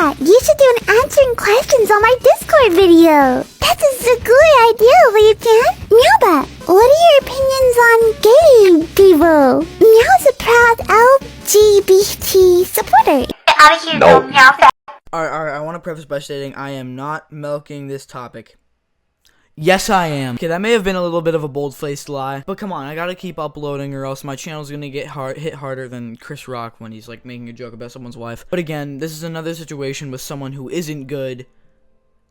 MeowBahh, you should do an answering questions on my Discord video. That is a good idea, Witchunting. MeowBahh, what are your opinions on gay people? Meow's a proud LGBT supporter. Get out of here, no. Meow. Alright, I want to preface by stating I am not milking this topic. Yes, I am. Okay, that may have been a little bit of a bold-faced lie, but come on, I gotta keep uploading or else my channel's gonna get hit harder than Chris Rock when he's, like, making a joke about someone's wife. But again, this is another situation with someone who isn't good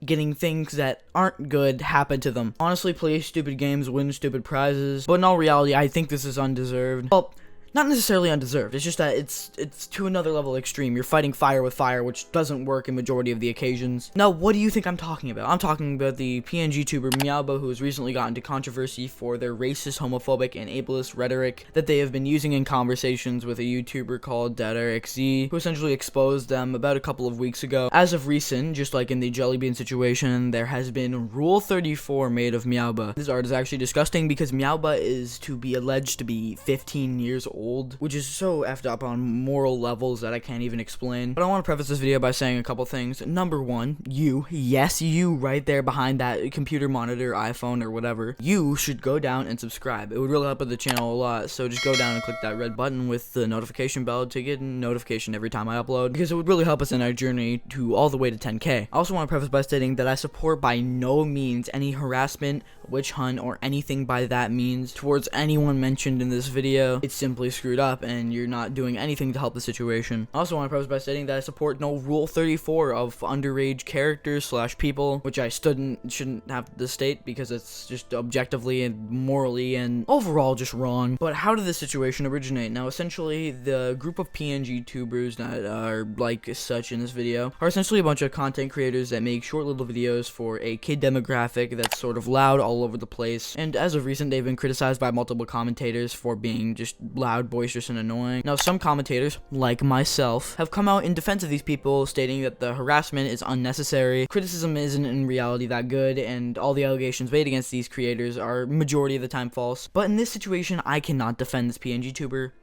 getting things that aren't good happen to them. Honestly, play stupid games, win stupid prizes, but in all reality, I think this is undeserved. Well, not necessarily undeserved, it's just that it's to another level extreme. You're fighting fire with fire, which doesn't work in majority of the occasions. Now, what do you think I'm talking about? I'm talking about the PNG tuber MeowBahh, who has recently gotten into controversy for their racist, homophobic, and ableist rhetoric that they have been using in conversations with a YouTuber called DataXZ, who essentially exposed them about a couple of weeks ago. As of recent, just like in the jellybean situation, there has been Rule 34 made of MeowBahh. This art is actually disgusting because MeowBahh is to be alleged to be 15 years old, which is so effed up on moral levels that I can't even explain. But I want to preface this video by saying a couple things. Number one, you, yes, you right there behind that computer monitor, iPhone, or whatever, you should go down and subscribe. It would really help with the channel a lot, so just go down and click that red button with the notification bell to get a notification every time I upload, because it would really help us in our journey to all the way to 10K. I also want to preface by stating that I support by no means any harassment, witch hunt, or anything by that means towards anyone mentioned in this video. It's simply screwed up and you're not doing anything to help the situation. I also want to preface by stating that I support no Rule 34 of underage characters slash people, which I shouldn't have to state because it's just objectively and morally and overall just wrong. But how did this situation originate? Now, essentially, the group of PNG tubers that are like such in this video are essentially a bunch of content creators that make short little videos for a kid demographic that's sort of loud all over the place, and as of recent they've been criticized by multiple commentators for being just loud, boisterous, and annoying. Now, some commentators, like myself, have come out in defense of these people, stating that the harassment is unnecessary, criticism isn't in reality that good, and all the allegations made against these creators are majority of the time false. But in this situation, I cannot defend this PNG tuber,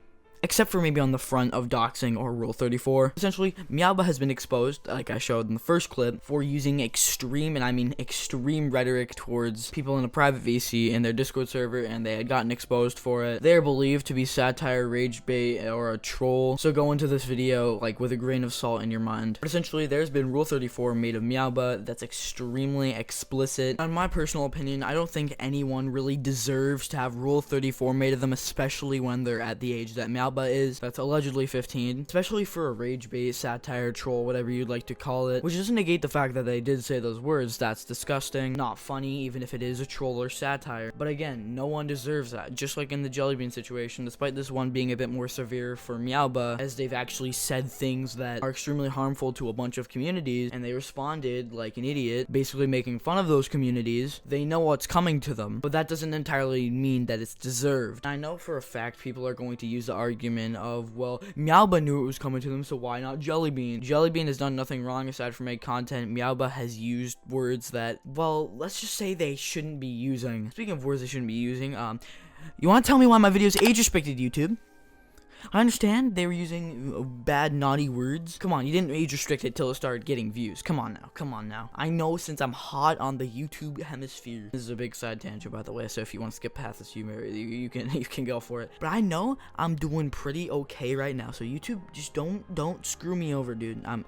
except for maybe on the front of doxing or Rule 34. Essentially, MeowBahh has been exposed, like I showed in the first clip, for using extreme, and I mean extreme, rhetoric towards people in a private VC in their Discord server, and they had gotten exposed for it. They are believed to be satire, rage bait, or a troll, so go into this video like with a grain of salt in your mind. But essentially, there's been Rule 34 made of MeowBahh that's extremely explicit. In my personal opinion, I don't think anyone really deserves to have Rule 34 made of them, especially when they're at the age that MeowBahh is, that's allegedly 15, especially for a rage bait, satire, troll, whatever you'd like to call it, which doesn't negate the fact that they did say those words. That's disgusting, not funny, even if it is a troll or satire. But again, no one deserves that, just like in the jellybean situation, despite this one being a bit more severe for MeowBahh, as they've actually said things that are extremely harmful to a bunch of communities, and they responded like an idiot, basically making fun of those communities. They know what's coming to them, but that doesn't entirely mean that it's deserved. I know for a fact people are going to use the argument of, well, MeowBahh knew it was coming to them, so why not jellybean? Jellybean has done nothing wrong aside from make content. MeowBahh has used words that, well, let's just say they shouldn't be using. Speaking of words they shouldn't be using, you want to tell me why my videos age restricted, YouTube? I understand they were using bad, naughty words. Come on, you didn't age restrict it till it started getting views. Come on now. I know, since I'm hot on the YouTube hemisphere. This is a big side tangent, by the way, so if you want to skip past this humor, you can go for it. But I know I'm doing pretty okay right now, so YouTube, just don't screw me over, dude. I'm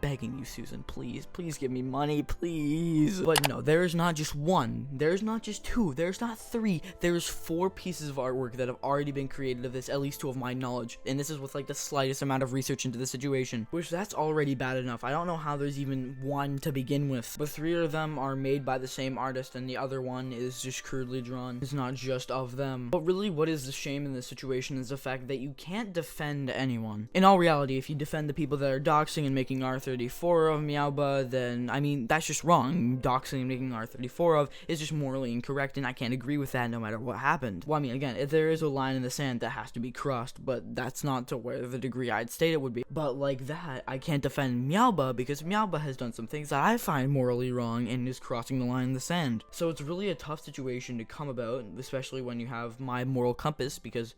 begging you, Susan, please give me money, please. But no, there's not just one, there's not just two, there's not three, there's 4 pieces of artwork that have already been created of this, at least 2 of my knowledge, and this is with like the slightest amount of research into the situation, which that's already bad enough. I don't know how there's even 1 to begin with, but 3 of them are made by the same artist and the other one is just crudely drawn. It's not just of them. But really, what is the shame in this situation is the fact that you can't defend anyone. In all reality, if you defend the people that are doxing and making R34 of MeowBahh, then I mean, that's just wrong. Doxing and making R34 of is just morally incorrect, and I can't agree with that no matter what happened. Well, I mean, again, if there is a line in the sand that has to be crossed, but that's not to where the degree I'd state it would be. But like that, I can't defend MeowBahh because MeowBahh has done some things that I find morally wrong and is crossing the line in the sand. So it's really a tough situation to come about, especially when you have my moral compass, because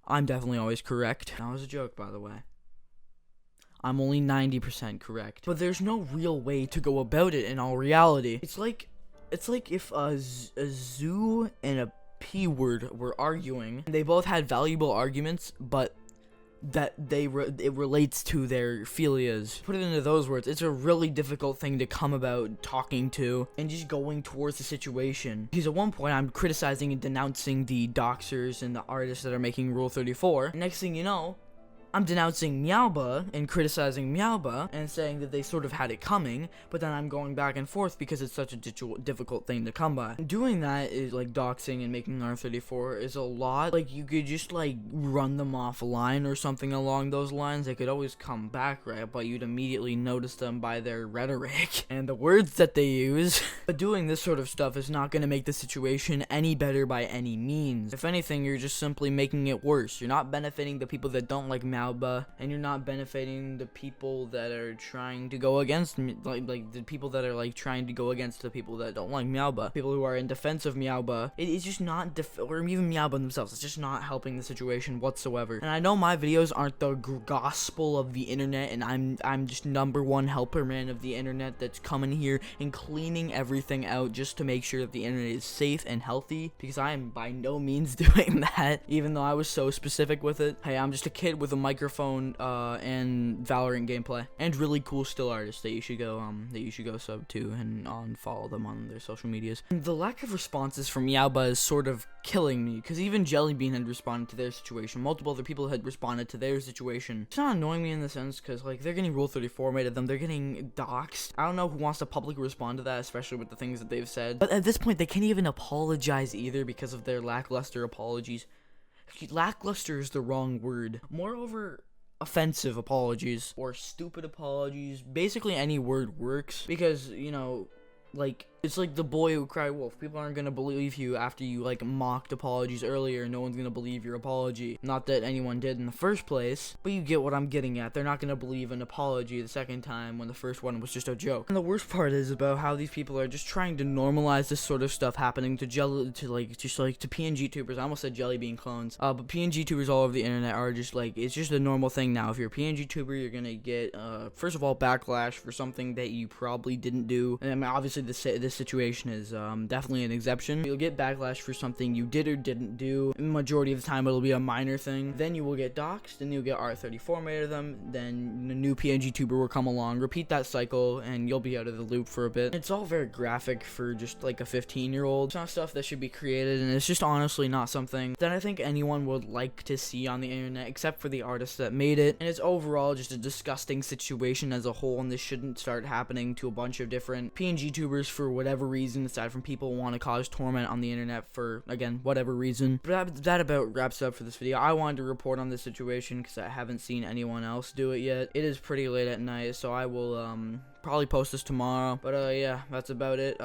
I'm definitely always correct. That was a joke, by the way. I'm only 90% correct. But there's no real way to go about it in all reality. It's like if a zoo and a P word were arguing. They both had valuable arguments, but that it relates to their philias. Put it into those words, it's a really difficult thing to come about talking to and just going towards the situation. Because at one point I'm criticizing and denouncing the doxers and the artists that are making Rule 34. Next thing you know, I'm denouncing MeowBahh and criticizing MeowBahh and saying that they sort of had it coming, but then I'm going back and forth because it's such a difficult thing to come by. Doing that is like doxing and making R34 is a lot. Like, you could just like run them offline or something along those lines. They could always come back, right? But you'd immediately notice them by their rhetoric and the words that they use. But doing this sort of stuff is not going to make the situation any better by any means. If anything, you're just simply making it worse. You're not benefiting the people that don't like MeowBahh, and you're not benefiting the people that are trying to go against like the people that are like trying to go against the people that don't like MeowBahh, people who are in defense of MeowBahh. It's just not or even MeowBahh themselves. It's just not helping the situation whatsoever. And I know my videos aren't the gospel of the internet, and I'm just #1 helper man of the internet that's coming here and cleaning everything out just to make sure that the internet is safe and healthy, because I am by no means doing that, even though I was so specific with it. Hey, I'm just a kid with a microphone and Valorant gameplay and really cool still artists that you should go sub to and follow them on their social medias. And the lack of responses from MeowBahh is sort of killing me, because even Jellybean had responded to their situation. Multiple other people had responded to their situation. It's not annoying me in the sense because like they're getting Rule 34 made of them, they're getting doxed. I don't know who wants to publicly respond to that, especially with the things that they've said. But at this point, they can't even apologize either because of their lackluster apologies. Lackluster is the wrong word. Moreover, offensive apologies or stupid apologies. Basically any word works, because, you know, like, it's like the boy who cried wolf. People aren't gonna believe you after you like mocked apologies earlier. No one's gonna believe your apology. Not that anyone did in the first place, but you get what I'm getting at. They're not gonna believe an apology the second time when the first one was just a joke. And the worst part is about how these people are just trying to normalize this sort of stuff happening to PNG tubers. I almost said jellybean clones. But PNG tubers all over the internet are just like, it's just a normal thing now. If you're a PNG tuber, you're gonna get first of all backlash for something that you probably didn't do. And I mean, obviously this situation is definitely an exception. You'll get backlash for something you did or didn't do. Majority of the time it'll be a minor thing. Then you will get doxed, and you'll get R34 made of them. Then the new PNG tuber will come along, repeat that cycle, and you'll be out of the loop for a bit. It's all very graphic for just like a 15-year-old. It's not stuff that should be created, and it's just honestly not something that I think anyone would like to see on the internet, except for the artists that made it. And it's overall just a disgusting situation as a whole, and this shouldn't start happening to a bunch of different PNG tubers for whatever reason, aside from people who want to cause torment on the internet for, again, whatever reason. But that about wraps up for this video. I wanted to report on this situation because I haven't seen anyone else do it yet. It is pretty late at night, so I will probably post this tomorrow. But yeah, that's about it.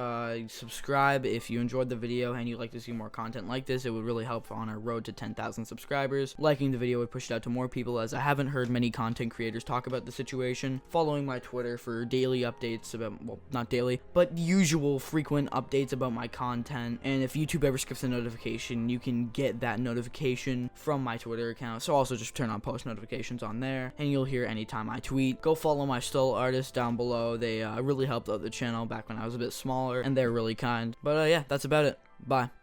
Subscribe if you enjoyed the video and you'd like to see more content like this. It would really help on our road to 10,000 subscribers. Liking the video would push it out to more people, as I haven't heard many content creators talk about the situation. Following my Twitter for daily updates about, well, not daily, but usual frequent updates about my content. And if YouTube ever skips a notification, you can get that notification from my Twitter account. So also just turn on post notifications on there, and you'll hear anytime I tweet. Go follow my still artists down below. They really helped out the channel back when I was a bit smaller, and they're really kind. But yeah, that's about it. Bye.